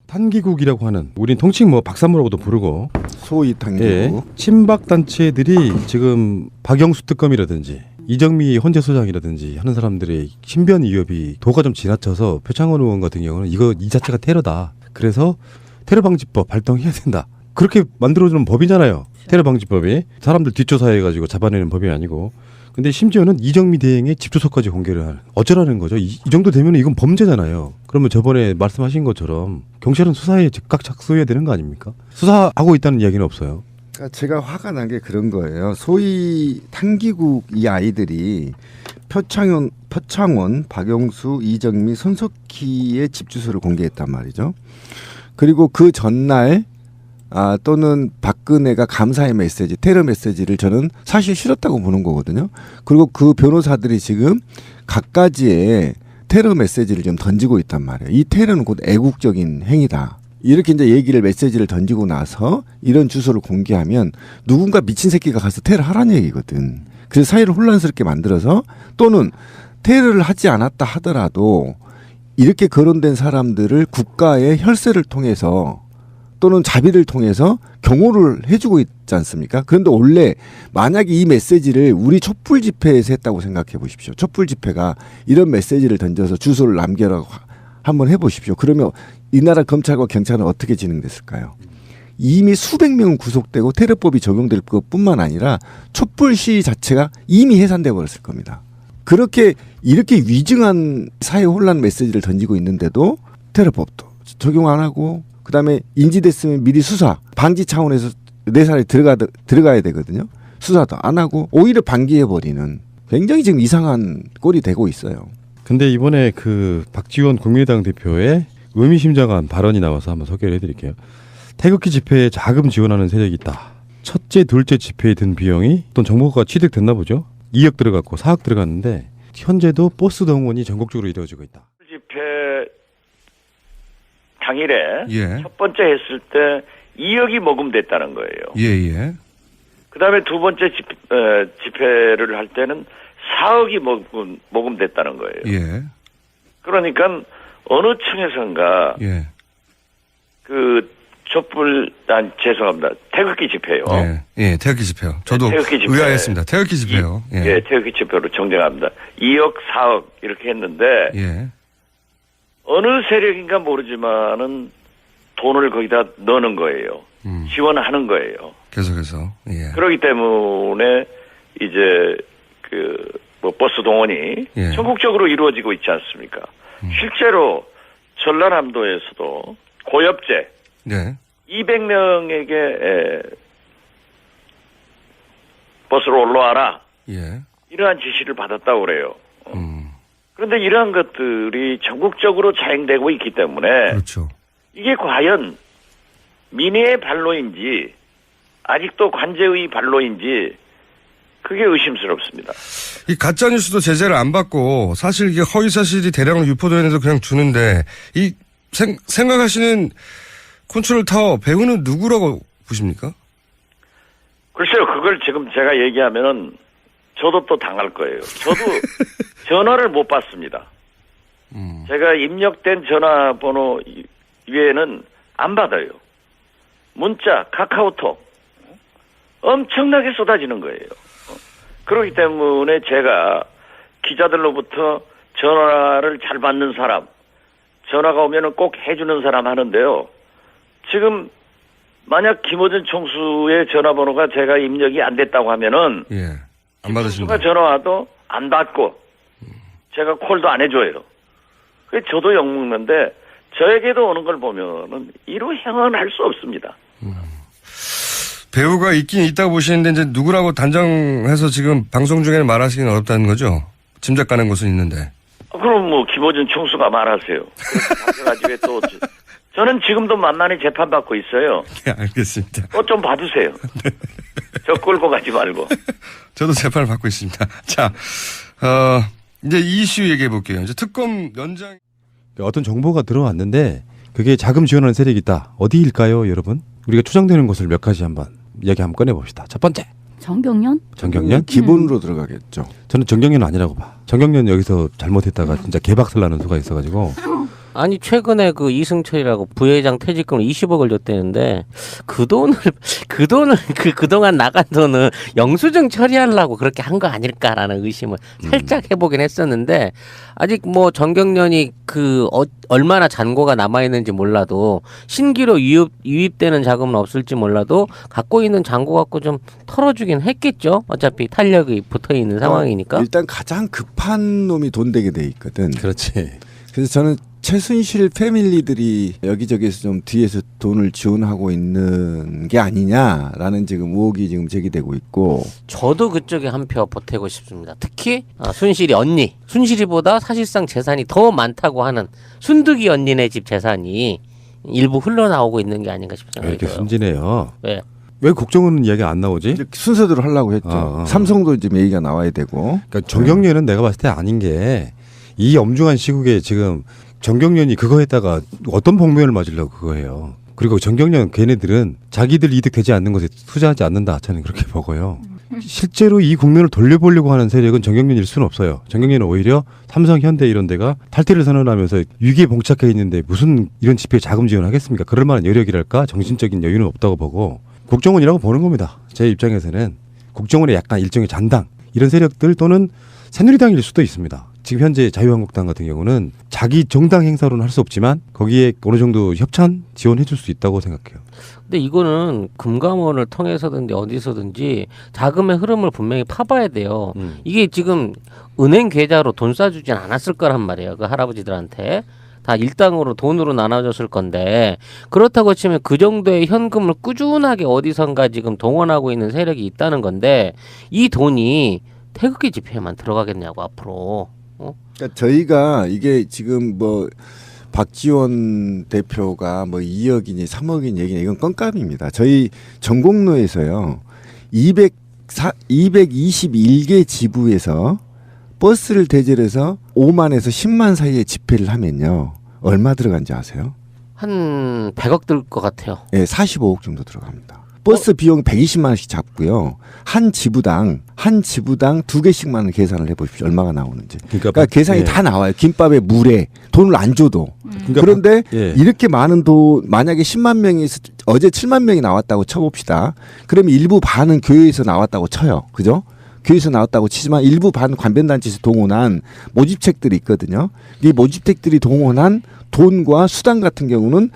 탄기국이라고 하는 우린 통칭 뭐 박사모라고도 부르고 소위 탄기국 예, 친박 단체들이 지금 박영수 특검이라든지 이정미 헌재 소장이라든지 하는 사람들의 신변 위협이 도가 좀 지나쳐서 표창원 의원 같은 경우는 이 자체가 테러다. 그래서 테러 방지법 발동해야 된다. 그렇게 만들어주는 법이잖아요. 테러 방지법이 사람들 뒷조사해가지고 잡아내는 법이 아니고. 근데 심지어는 이정미 대행의 집 주소까지 공개를 하는 어쩌라는 거죠. 이 정도 되면 이건 범죄잖아요. 그러면 저번에 말씀하신 것처럼 경찰은 수사에 즉각 착수해야 되는 거 아닙니까? 수사하고 있다는 이야기는 없어요. 그러니까 제가 화가 난 게 그런 거예요. 소위 탄기국 이 아이들이 표창원, 박영수, 이정미, 손석희의 집 주소를 공개했단 말이죠. 그리고 그 전날 또는 박근혜가 감사의 메시지, 테러 메시지를 저는 사실 싫었다고 보는 거거든요. 그리고 그 변호사들이 지금 각가지의 테러 메시지를 좀 던지고 있단 말이에요. 이 테러는 곧 애국적인 행위다. 이렇게 이제 메시지를 던지고 나서 이런 주소를 공개하면 누군가 미친 새끼가 가서 테러 하라는 얘기거든. 그래서 사회를 혼란스럽게 만들어서 또는 테러를 하지 않았다 하더라도 이렇게 거론된 사람들을 국가의 혈세를 통해서 또는 자비를 통해서 경호를 해주고 있지 않습니까? 그런데 원래 만약에 이 메시지를 우리 촛불 집회에서 했다고 생각해 보십시오. 촛불 집회가 이런 메시지를 던져서 주소를 남겨라고 한번 해보십시오. 그러면 이 나라 검찰과 경찰은 어떻게 진행됐을까요? 이미 수백 명은 구속되고 테러법이 적용될 것뿐만 아니라 촛불 시위 자체가 이미 해산돼 버렸을 겁니다. 이렇게 위증한 사회 혼란 메시지를 던지고 있는데도 테러법도 적용 안 하고 그다음에 인지됐으면 미리 수사 방지 차원에서 내 사례 들어가야 되거든요. 수사도 안 하고 오히려 방기해 버리는 굉장히 지금 이상한 꼴이 되고 있어요. 근데 이번에 그 박지원 국민의당 대표의 의미심장한 발언이 나와서 한번 소개를 해드릴게요. 태극기 집회에 자금 지원하는 세력이 있다. 첫째, 둘째 집회에 든 비용이 또 정보가 취득됐나 보죠. 2억 들어갔고 4억 들어갔는데 현재도 버스 동원이 전국적으로 이루어지고 있다. 집회 당일에 예. 첫 번째 했을 때 2억이 모금됐다는 거예요. 예. 그다음에 두 번째 집회를 할 때는 4억이 모금됐다는 거예요. 예. 그러니까 어느 층에선가 예. 그 죄송합니다. 태극기 집회요. 예, 태극기 집회요. 저도 태극기 집회. 의아했습니다. 태극기 집회요. 예, 태극기 집회로 정정합니다. 2억, 4억 이렇게 했는데 예. 어느 세력인가 모르지만은 돈을 거기다 넣는 거예요. 지원하는 거예요. 계속해서. 예. 그렇기 때문에 이제 버스 동원이 예. 전국적으로 이루어지고 있지 않습니까? 실제로 전라남도에서도 고엽제 네. 200명에게 버스로 올라와라. 예. 이러한 지시를 받았다고 그래요. 그런데 이러한 것들이 전국적으로 자행되고 있기 때문에 그렇죠. 이게 과연 민의의 발로인지 아직도 관제의 발로인지 그게 의심스럽습니다. 이 가짜뉴스도 제재를 안 받고 사실 이게 허위사실이 대량으로 유포되는데도 그냥 주는데 이 생각하시는 컨트롤 타워 배우는 누구라고 보십니까? 글쎄요. 그걸 지금 제가 얘기하면은 저도 또 당할 거예요. 저도 전화를 못 받습니다. 제가 입력된 전화번호 외에는 안 받아요. 문자, 카카오톡 엄청나게 쏟아지는 거예요. 그렇기 때문에 제가 기자들로부터 전화를 잘 받는 사람, 전화가 오면은 꼭 해주는 사람 하는데요. 지금 만약 김어준 총수의 전화번호가 제가 입력이 안 됐다고 하면은 예. 안 받으신다. 총수가 전화 와도 안 받고 제가 콜도 안 해줘요. 그래서 저도 욕먹는데 저에게도 오는 걸 보면은 이로 행언할 수 없습니다. 배우가 있긴 있다고 보시는데 이제 누구라고 단정해서 지금 방송 중에는 말하시기는 어렵다는 거죠? 짐작 가는 곳은 있는데. 그럼 뭐 김어준 총수가 말하세요. 가지고 또 저는 지금도 만만히 재판받고 있어요. 네, 알겠습니다. 좀 봐주세요. 네. 저 끌고 가지 말고. 저도 재판을 받고 있습니다. 자, 이제 이 이슈 얘기해 볼게요. 이제 특검 연장. 어떤 정보가 들어왔는데 그게 자금 지원하는 세력이 있다. 어디일까요, 여러분? 우리가 추정되는 것을 몇 가지 한번 이야기 한번 꺼내봅시다. 첫 번째. 정경련? 정경련? 기본으로 들어가겠죠. 저는 정경련은 아니라고 봐. 정경련 여기서 잘못했다가 진짜 개박살 나는 수가 있어가지고 아니 최근에 그 이승철이라고 부회장 퇴직금을 20억을 줬대는데 그동안 나간 돈은 영수증 처리하려고 그렇게 한 거 아닐까라는 의심을 살짝 해보긴 했었는데 아직 뭐 정경련이 얼마나 잔고가 남아 있는지 몰라도 신기로 유입되는 자금은 없을지 몰라도 갖고 있는 잔고 갖고 좀 털어주긴 했겠죠. 어차피 탄력이 붙어 있는 상황이니까. 일단 가장 급한 놈이 돈 되게 돼 있거든. 그렇지. 그래서 저는 최순실 패밀리들이 여기저기서 좀 뒤에서 돈을 지원하고 있는 게 아니냐라는 지금 의혹이 지금 제기되고 있고. 저도 그쪽에 한 표 보태고 싶습니다. 특히 순실이 언니, 순실이보다 사실상 재산이 더 많다고 하는 순득이 언니네 집 재산이 일부 흘러나오고 있는 게 아닌가 싶은 생각이 이렇게 들어요. 순진해요. 왜? 왜 국정원 이야기 안 나오지? 이제 순서대로 하려고 했죠. 삼성도 지금 얘기가 나와야 되고. 그러니까 정경련은 내가 봤을 때 아닌 게 이 엄중한 시국에 지금 정경련이 그거 했다가 어떤 복면을 맞으려고 그거 해요. 그리고 정경련 걔네들은 자기들 이득 되지 않는 것에 투자하지 않는다. 저는 그렇게 보고요. 실제로 이 국면을 돌려보려고 하는 세력은 정경련일 수는 없어요. 정경련은 오히려 삼성, 현대 이런 데가 탈퇴를 선언하면서 위기에 봉착해 있는데 무슨 이런 집회에 자금 지원하겠습니까? 그럴 만한 여력이랄까 정신적인 여유는 없다고 보고 국정원이라고 보는 겁니다. 제 입장에서는 국정원의 약간 일종의 잔당 이런 세력들 또는 새누리당일 수도 있습니다. 지금 현재 자유한국당 같은 경우는 자기 정당 행사로는 할 수 없지만 거기에 어느 정도 협찬 지원해 줄 수 있다고 생각해요. 근데 이거는 금감원을 통해서든지 어디서든지 자금의 흐름을 분명히 파봐야 돼요. 이게 지금 은행 계좌로 돈 쏴주진 않았을 거란 말이에요. 그 할아버지들한테. 다 일당으로 돈으로 나눠줬을 건데 그렇다고 치면 그 정도의 현금을 꾸준하게 어디선가 지금 동원하고 있는 세력이 있다는 건데 이 돈이 태극기 집회에만 들어가겠냐고 앞으로. 그러니까 저희가 이게 지금 뭐 박지원 대표가 뭐 2억이니 3억이니 얘기냐 이건 껌값입니다. 저희 전공로에서요 221개 지부에서 버스를 대절해서 5만에서 10만 사이에 집회를 하면요 얼마 들어간지 아세요? 한 100억 들 것 같아요. 예, 45억 정도 들어갑니다. 버스 비용 120만 원씩 잡고요. 한 지부당 2개씩만 계산을 해보십시오. 얼마가 나오는지. 그러니까 계산이 다 나와요. 김밥에 물에 돈을 안 줘도. 그런데 이렇게 많은 돈 만약에 10만 명이 어제 7만 명이 나왔다고 쳐봅시다. 그러면 일부 반은 교회에서 나왔다고 쳐요. 그죠? 교회에서 나왔다고 치지만 일부 반 관변단체에서 동원한 모집책들이 있거든요. 이 모집책들이 동원한 돈과 수당 같은 경우는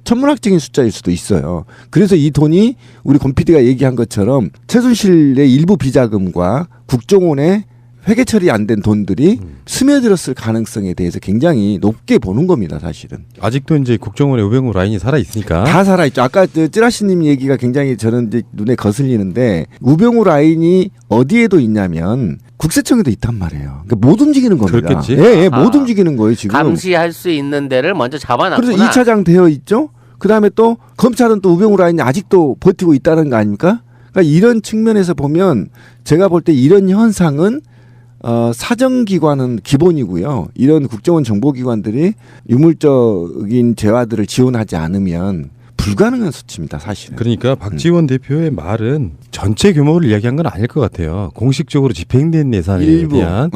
천문학적인 숫자일 수도 있어요. 그래서 이 돈이 우리 권 PD가 얘기한 것처럼 최순실의 일부 비자금과 국정원의 회계 처리 안 된 돈들이 스며들었을 가능성에 대해서 굉장히 높게 보는 겁니다, 사실은. 아직도 이제 국정원의 우병우 라인이 살아 있으니까. 다 살아 있죠. 아까 찌라시님 얘기가 굉장히 저는 이제 눈에 거슬리는데 우병우 라인이 어디에도 있냐면 국세청에도 있단 말이에요. 그러니까 못 움직이는 겁니다. 그렇겠지. 예, 못 움직이는 거예요 지금. 감시할 수 있는 데를 먼저 잡아놨구나. 그래서 2차장 되어 있죠. 그다음에 또 검찰은 또 우병우 라인이 아직도 버티고 있다는 거 아닙니까? 그러니까 이런 측면에서 보면 제가 볼 때 이런 현상은 사정기관은 기본이고요. 이런 국정원 정보기관들이 유물적인 재화들을 지원하지 않으면 불가능한 수치입니다, 사실은. 그러니까 박지원 대표의 말은 전체 규모를 이야기한 건 아닐 것 같아요. 공식적으로 집행된 예산에 일부. 대한.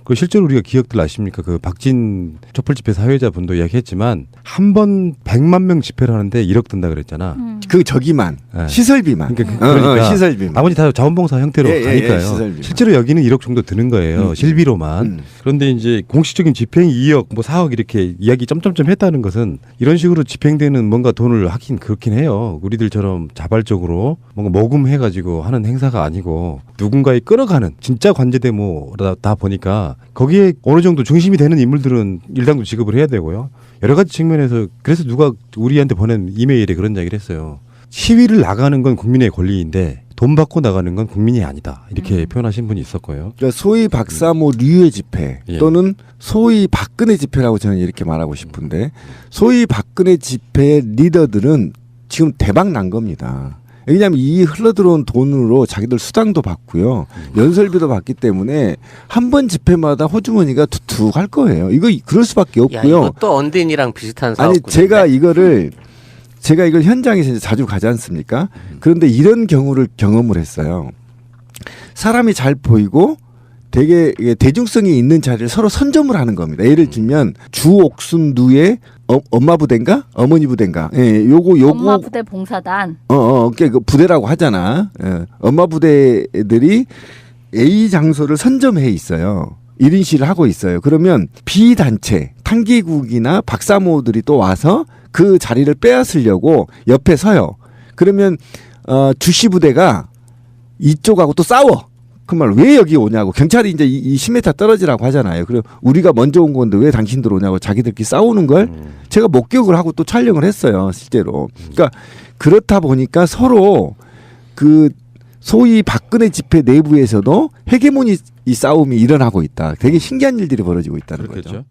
그 실제로 우리가 기억들 아십니까? 그 박진 촛불 집회 사회자분도 이야기했지만 한 번 100만 명 집회를 하는데 1억 든다 그랬잖아. 그 저기만 네. 시설비만. 그러니까 시설비만. 나머지 다 자원봉사 형태로 가니까요. 시설비만. 실제로 여기는 1억 정도 드는 거예요. 실비로만. 그런데 이제 공식적인 집행 2억, 뭐 4억 이렇게 이야기 점점점 했다는 것은 이런 식으로 집행되는 뭔가 돈을 하긴 그렇긴 해요. 우리들처럼 자발적으로 뭔가 모금해가지고 하는 행사가 아니고 누군가의 끌어가는 진짜 관제대모다 보니까 거기에 어느 정도 중심이 되는 인물들은 일당도 지급을 해야 되고요. 여러 가지 측면에서 그래서 누가 우리한테 보낸 이메일에 그런 이야기를 했어요. 시위를 나가는 건 국민의 권리인데 돈 받고 나가는 건 국민이 아니다. 이렇게 표현하신 분이 있었고요. 그러니까 소위 박사모 류의 집회 또는 소위 박근혜 집회라고 저는 이렇게 말하고 싶은데 소위 박근혜 집회 리더들은 지금 대박 난 겁니다. 왜냐하면 이 흘러들어온 돈으로 자기들 수당도 받고요. 연설비도 받기 때문에 한 번 집회마다 호주머니가 두둑할 거예요. 이거 그럴 수밖에 없고요. 야, 이것도 언딘이랑 비슷한 사업. 아니 제가 이걸 현장에서 이제 자주 가지 않습니까? 그런데 이런 경우를 경험을 했어요. 사람이 잘 보이고 되게 이게 대중성이 있는 자리를 서로 선점을 하는 겁니다. 예를 들면 주옥순두의 엄마 부대인가 어머니 부대인가. 예, 요거 엄마 부대 봉사단. 그 부대라고 하잖아. 예, 엄마 부대들이 A 장소를 선점해 있어요. 1인 시를 하고 있어요. 그러면 비단체 탕기국이나 박사모들이 또 와서 그 자리를 빼앗으려고 옆에 서요. 그러면 주시 부대가 이쪽하고 또 싸워. 그 말 왜 여기 오냐고. 경찰이 이제 이 10m 떨어지라고 하잖아요. 그리고 우리가 먼저 온 건데 왜 당신들 오냐고 자기들끼리 싸우는 걸 제가 목격을 하고 또 촬영을 했어요. 실제로. 그러니까 그렇다 보니까 서로 그 소위 박근혜 집회 내부에서도 헤게모니 이 싸움이 일어나고 있다. 되게 신기한 일들이 벌어지고 있다는 그렇겠죠. 거죠.